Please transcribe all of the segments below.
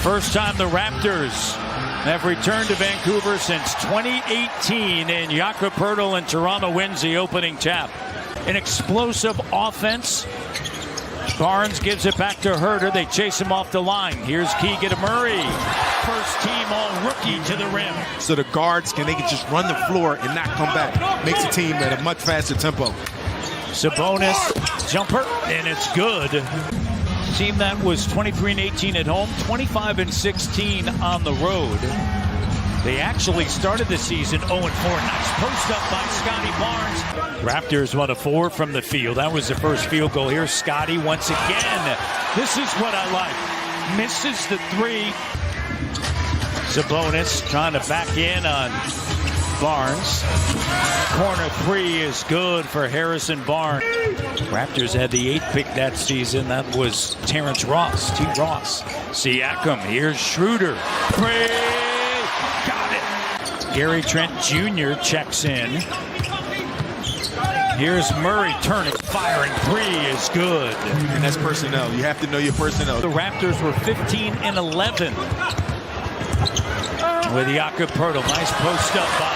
First time the Raptors have returned to Vancouver since 2018, and Jakob Poeltl and Toronto wins the opening tap. An explosive offense. Barnes gives it back to Herter. They chase him off the line. Here's Keegan Murray. First team all-rookie to the rim. So the guards, they can just run the floor and not come back. Makes the team at a much faster tempo. Sabonis, jumper, and it's good. Team that was 23-18 at home, 25-16 on the road. They actually started the season 0-4. Nice post up by Scotty Barnes. Raptors 1 of 4 from the field. That was the first field goal. Here's Scotty once again. This is what I like. Misses the three. Sabonis trying to back in on Barnes. Corner three is good for Harrison Barnes. Raptors had the 8th pick that season. That was Terrence Ross, T. Ross. Siakam, here's Schroeder. Got it. Gary Trent Jr. checks in. Here's Murray turning, firing three is good. And that's personnel. You have to know your personnel. The Raptors were 15-11 with Jakob Poeltl. Nice post up by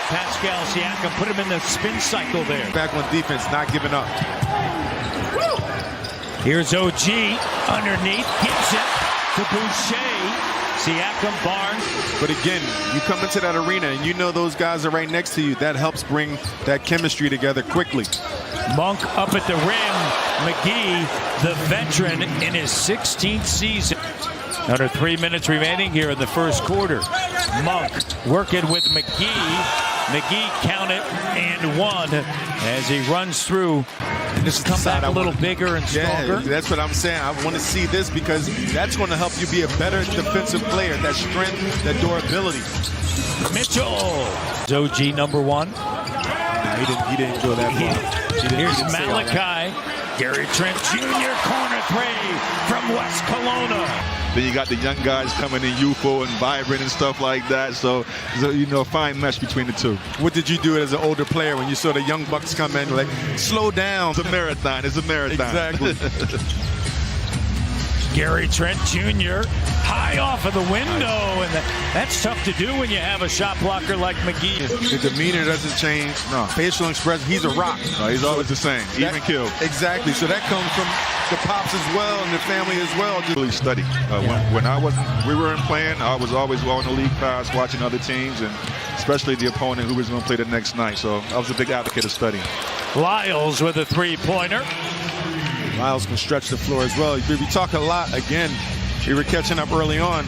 Pascal Siakam. Put him in the spin cycle there. Back on defense, not giving up. Here's OG underneath, gives it to Boucher. Siakam, Barnes. But again, you come into that arena and you know those guys are right next to you. That helps bring that chemistry together quickly. Monk up at the rim. McGee, the veteran in his 16th season. Under 3 minutes remaining here in the first quarter. Monk working with McGee. McGee counted and one as he runs through. This is come back a little bigger and stronger. Yeah, that's what I'm saying. I want to see this because that's going to help you be a better defensive player. That strength, that durability. Mitchell. OG number 1. No, he didn't go that far. Here's Malachi. Gary Trent Jr. corner three from West Kelowna. Then you got the young guys coming in youthful and vibrant and stuff like that. So you know, fine mesh between the two. What did you do as an older player when you saw the young bucks come in? Like, slow down. It's a marathon. It's a marathon. Exactly. Gary Trent Jr. high off of the window, and that's tough to do when you have a shot blocker like McGee. The demeanor doesn't change. No. Facial expression. He's a rock. No, he's always the same. Even kill. Exactly. So that comes from the pops as well and the family as well. Really study. When we weren't playing, I was always on the league pass watching other teams, and especially the opponent who was going to play the next night. So I was a big advocate of studying. Lyles with a three-pointer. Lyles can stretch the floor as well. We talk a lot, again, we were catching up early on.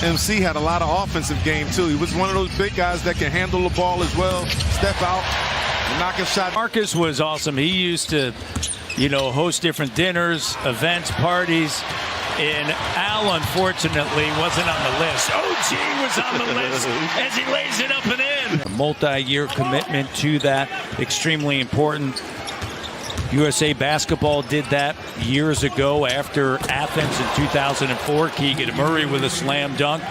MC had a lot of offensive game, too. He was one of those big guys that can handle the ball as well, step out, and knock a shot. Marcus was awesome. He used to, host different dinners, events, parties. And Al, unfortunately, wasn't on the list. OG was on the list as he lays it up and in. A multi-year commitment to that, extremely important. USA Basketball did that years ago after Athens in 2004. Keegan Murray with a slam dunk.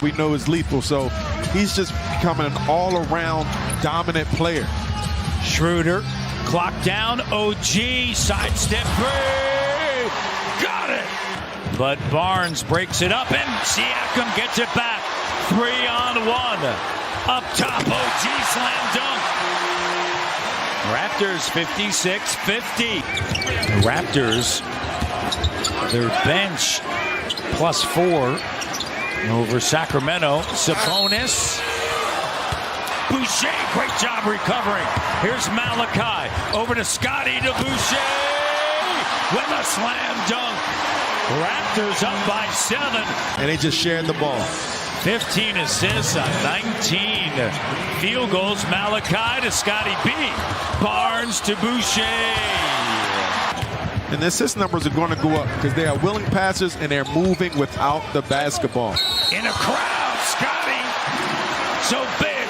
We know he's lethal, so he's just becoming an all-around dominant player. Schroeder, clock down, OG, sidestep three, got it! But Barnes breaks it up, and Siakam gets it back. 3-on-1. Up top, OG slam dunk. Raptors 56-50. The Raptors, their bench +4 over Sacramento. Sabonis. Boucher, great job recovering. Here's Malachi. Over to Scotty to Boucher with a slam dunk. Raptors up by 7. And they just shared the ball. 15 assists on 19 field goals. Malachi to Scotty B. Barnes to Boucher. And the assist numbers are going to go up because they are willing passers and they're moving without the basketball. In a crowd, Scotty. So big.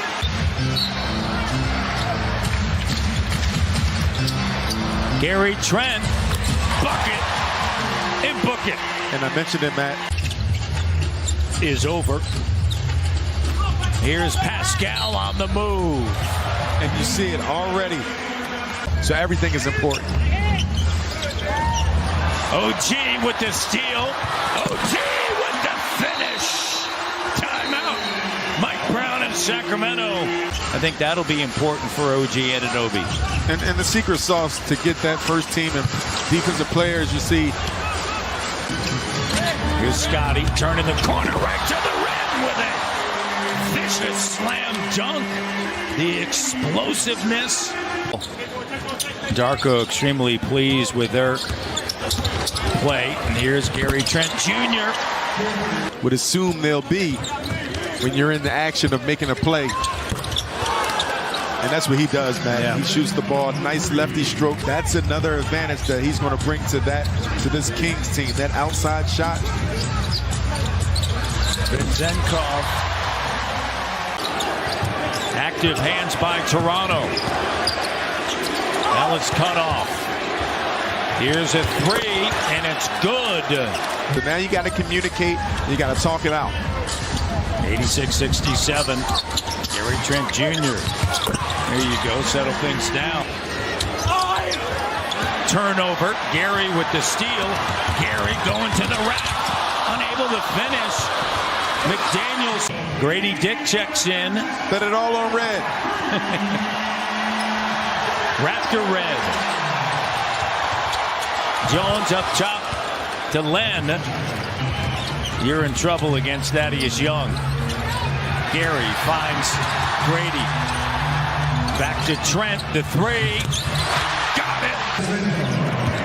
Gary Trent. Bucket. And book it. And I mentioned it, Matt. Is over. Here's Pascal on the move. And you see it already. So everything is important. OG with the steal. OG with the Sacramento. I think that'll be important for OG Anunoby. And the secret sauce to get that first team and defensive players, you see. Here's Scotty turning the corner right to the rim with it. Vicious slam dunk. The explosiveness. Darko extremely pleased with their play. And here's Gary Trent Jr. Would assume they'll be when you're in the action of making a play. And that's what he does, man. Yeah. He shoots the ball, nice lefty stroke. That's another advantage that he's going to bring to this Kings team. That outside shot. Zenkov. Active hands by Toronto. Now it's cut off. Here's a three, and it's good. So now you got to communicate. You got to talk it out. 86-67. Gary Trent Jr. There you go. Settle things down. Turnover. Gary with the steal. Gary going to the rack. Unable to finish. McDaniels. Grady Dick checks in. Bet it all on red. Raptor red. Jones up top to Len. You're in trouble against Thaddeus Young. Gary finds Grady. Back to Trent, the three. Got it.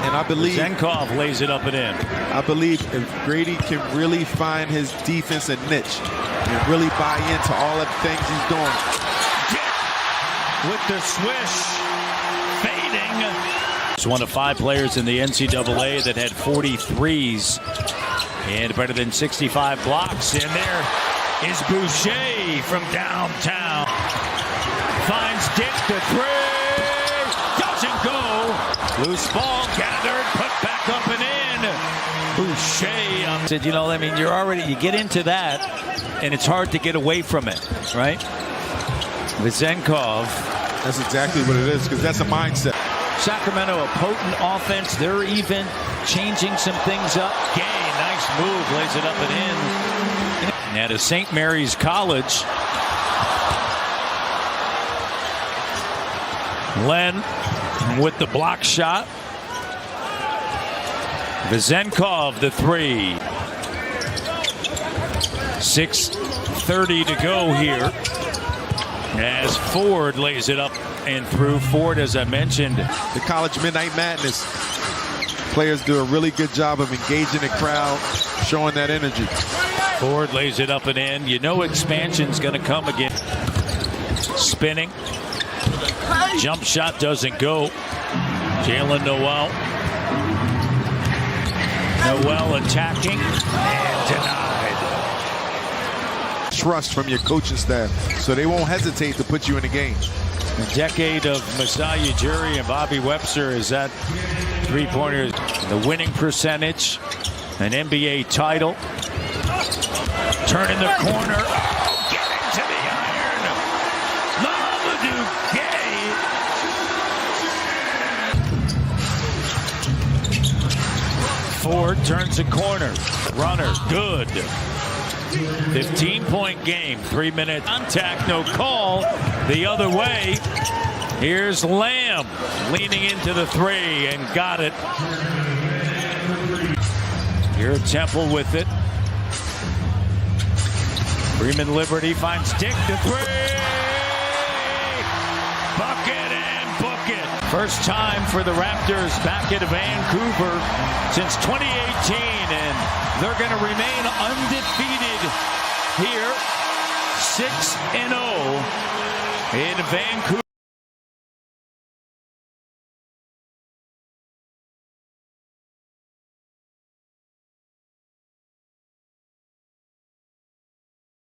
And I believe Zenkov lays it up and in. I believe if Grady can really find his defense and niche and really buy into all of the things he's doing. With the swish. Fading. He's one of 5 players in the NCAA that had 43s and better than 65 blocks. And there is Boucher from downtown. Finds Dick, the three. Doesn't go. Loose ball gathered, put back up and in. Boucher said, you know, I mean, you get into that, and it's hard to get away from it, right? With Zenkov. That's exactly what it is, because that's a mindset. Sacramento, a potent offense. They're even changing some things up. Gay, nice move, lays it up and in. And at a St. Mary's College. Len with the block shot. Vezenkov, the three. 6:30 to go here. As Ford lays it up and through. Ford, as I mentioned. The College Midnight Madness. Players do a really good job of engaging the crowd, showing that energy. Ford lays it up and in. You know expansion's going to come again. Spinning. Jump shot doesn't go. Jalen Noel. Noel attacking and denied. Trust from your coaching staff, so they won't hesitate to put you in the game. A decade of Masai Ujiri and Bobby Webster is that three-pointers. The winning percentage, an NBA title. Turn in the corner. Oh, get into the iron. Mamadou Gay. Ford turns the corner. Runner, good. 15-point game. 3-minute contact, no call. The other way. Here's Lamb leaning into the three and got it. Here Temple with it. Freeman Liberty finds Dick, the three. Bucket and book it. First time for the Raptors back at Vancouver since 2018, and they're going to remain undefeated here, 6-0 in Vancouver.